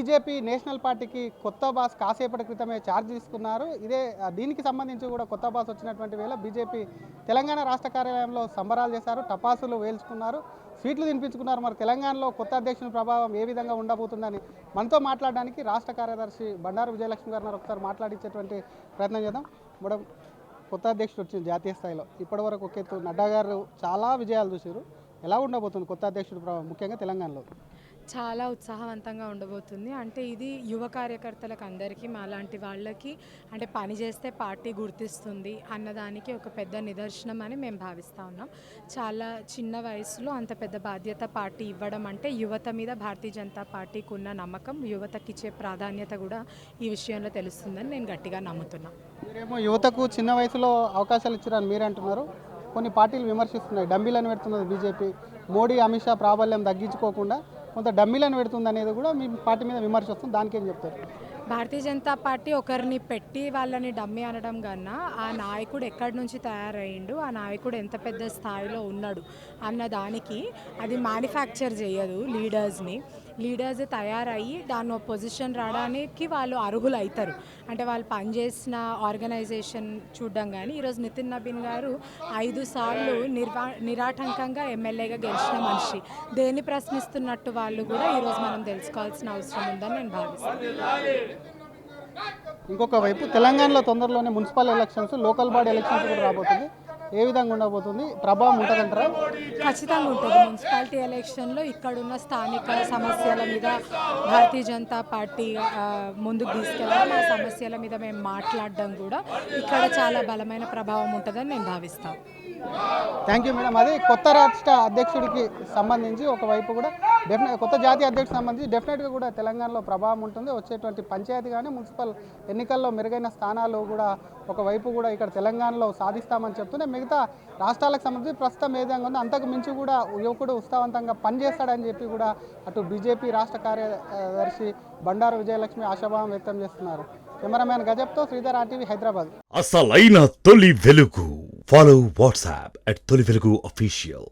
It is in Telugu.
బీజేపీ నేషనల్ పార్టీకి కొత్త బాస్ కాసేపటి క్రితమే ఛార్జ్ తీసుకున్నారు. దీనికి సంబంధించి కూడా కొత్త బాస్ వచ్చినటువంటి వేళ బీజేపీ తెలంగాణ రాష్ట్ర కార్యాలయంలో సంబరాలు చేశారు, టపాసులు వేల్చుకున్నారు, స్వీట్లు తినిపించుకున్నారు. మరి తెలంగాణలో కొత్త అధ్యక్షుని ప్రభావం ఏ విధంగా ఉండబోతుందని మనతో మాట్లాడడానికి రాష్ట్ర కార్యదర్శి బండారు విజయలక్ష్మి గారు ఒకసారి మాట్లాడించేటువంటి ప్రయత్నం చేద్దాం. మేడం, కొత్త అధ్యక్షుడు వచ్చింది జాతీయ స్థాయిలో, ఇప్పటివరకు ఒక ఎత్తు నడ్డా గారు చాలా విజయాలు చూశారు. ఎలా ఉండబోతుంది కొత్త అధ్యక్షుడు ప్రభావం ముఖ్యంగా తెలంగాణలో? చాలా ఉత్సాహవంతంగా ఉండబోతుంది. అంటే ఇది యువ కార్యకర్తలకు అందరికీ మాలాంటి వాళ్ళకి అంటే పని చేస్తే పార్టీ గుర్తిస్తుంది అన్నదానికి ఒక పెద్ద నిదర్శనం అని మేము భావిస్తూ ఉన్నాం. చాలా చిన్న వయసులో అంత పెద్ద బాధ్యత పార్టీ ఇవ్వడం అంటే యువత మీద భారతీయ జనతా పార్టీకి ఉన్న నమ్మకం, యువతకి ఇచ్చే ప్రాధాన్యత కూడా ఈ విషయంలో తెలుస్తుందని నేను గట్టిగా నమ్ముతున్నాను. మీరేమో యువతకు చిన్న వయసులో అవకాశాలు ఇచ్చారని మీరు అంటున్నారు, కొన్ని పార్టీలు విమర్శిస్తున్నాయి. డమ్మీలను పెడుతున్నది బీజేపీ, మోడీ అమిత్ షా ప్రాబల్యం తగ్గించుకోకుండా కొంత డమ్మీలను పెడుతుంది అనేది కూడా మీ పార్టీ మీద విమర్శ వస్తుంది. దానికి ఏం చెప్తారు? భారతీయ జనతా పార్టీ ఒకరిని పెట్టి వాళ్ళని డమ్మి అనడం కన్నా ఆ నాయకుడు ఎక్కడి నుంచి తయారయ్యిండు, ఆ నాయకుడు ఎంత పెద్ద స్థాయిలో ఉన్నాడు అన్న దానికి అది మ్యానుఫ్యాక్చర్ చేయదు. లీడర్స్ తయారయ్యి దాన్ని పొజిషన్ రావడానికి వాళ్ళు అర్హులు అవుతారు. అంటే వాళ్ళు పనిచేసిన ఆర్గనైజేషన్ చూడడం. కానీ ఈరోజు నితిన్ నబీన్ గారు 5 సార్లు నిరాటంకంగా ఎమ్మెల్యేగా గెలిచిన మనిషి. దేన్ని ప్రశ్నిస్తున్నట్టు వాళ్ళు కూడా ఈరోజు మనం తెలుసుకోవాల్సిన అవసరం ఉందని నేను భావిస్తాను. ఇంకొక వైపు తెలంగాణలో తొందరలోనే municipal elections, local body elections కూడా రాబోతుంది. ఏ విధంగా ఉండబోతుంది? ప్రభావం ఉంటుందంటారా? ఖచ్చితంగా ఉంటుంది. మున్సిపాలిటీ ఎలక్షన్లో ఇక్కడున్న స్థానిక సమస్యల మీద భారతీయ జనతా పార్టీ ముందుకు తీసుకెళ్ళడం, ఆ సమస్యల మీద మేము మాట్లాడడం కూడా ఇక్కడ చాలా బలమైన ప్రభావం ఉంటుందని నేను భావిస్తాను. Thank you madam. అదే కొత్త రాష్ట్ర అధ్యక్షుడికి సంబంధించి ఒకవైపు కూడా కొత్త జాతీయ అధ్యక్షుడికి సంబంధించి డెఫినెట్గా కూడా తెలంగాణలో ప్రభావం ఉంటుంది. వచ్చేటువంటి పంచాయతీ కానీ మున్సిపల్ ఎన్నికల్లో మెరుగైన స్థానాలు కూడా ఒకవైపు కూడా ఇక్కడ తెలంగాణలో సాధిస్తామని చెప్తూనే మిగతా రాష్ట్రాలకు సంబంధించి ప్రస్తుతం ఏ విధంగా ఉందో అంతకు మించి కూడా యువకుడు ఉత్సాహవంతంగా పనిచేస్తాడని చెప్పి కూడా అటు బీజేపీ రాష్ట్ర కార్యదర్శి బండారు విజయలక్ష్మి ఆశాభావం వ్యక్తం చేస్తున్నారు. కెమెరామ్యాన్ గజబ్తో శ్రీధర్, RTV, హైదరాబాద్. అసలైన తొలి వెలుగు. ఫాలో వాట్సాప్ @తొలి వెలుగు official.